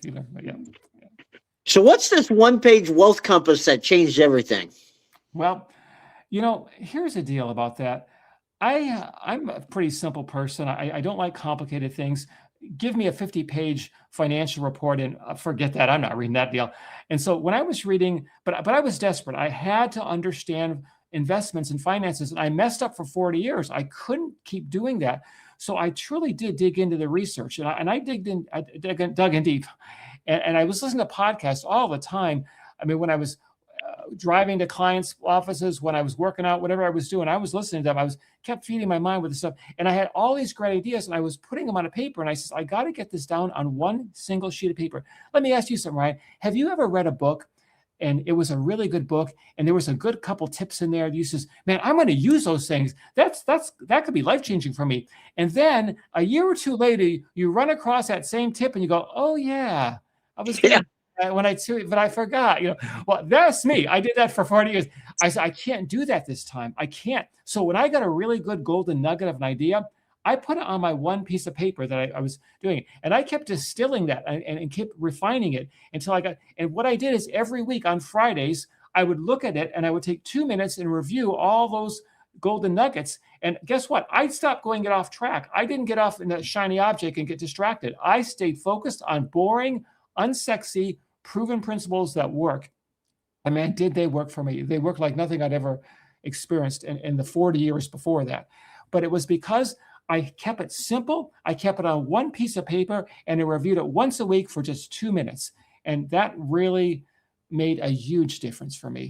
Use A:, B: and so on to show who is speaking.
A: either. But yeah.
B: So what's this one-page wealth compass that changed everything?
A: Well, here's the deal about that. I'm a pretty simple person. I don't like complicated things. Give me a 50-page financial report and forget that. I'm not reading that deal. And so when I was reading, but I was desperate. I had to understand investments and finances, and I messed up for 40 years. I couldn't keep doing that. So I truly did dig into the research, and I dug in deep, and I was listening to podcasts all the time. I mean, when I was driving to clients' offices, when I was working out, whatever I was doing, I was listening to them. I was kept feeding my mind with this stuff. And I had all these great ideas and I was putting them on a paper. And I said, I got to get this down on one single sheet of paper. Let me ask you something, Ryan. Have you ever read a book and it was a really good book and there was a good couple tips in there? You says, man, I'm going to use those things. That could be life-changing for me. And then a year or two later, you run across that same tip and you go, oh yeah, I was going to but I forgot, well, that's me. I did that for 40 years. I said, I can't do that this time. I can't. So when I got a really good golden nugget of an idea, I put it on my one piece of paper that I was doing. And I kept distilling that and kept refining it until and what I did is every week on Fridays, I would look at it and I would take 2 minutes and review all those golden nuggets. And guess what? I stopped going get off track. I didn't get off in that shiny object and get distracted. I stayed focused on boring, unsexy, proven principles that work. And man, did they work for me? They worked like nothing I'd ever experienced in the 40 years before that. But it was because I kept it simple. I kept it on one piece of paper and I reviewed it once a week for just 2 minutes. And that really made a huge difference for me.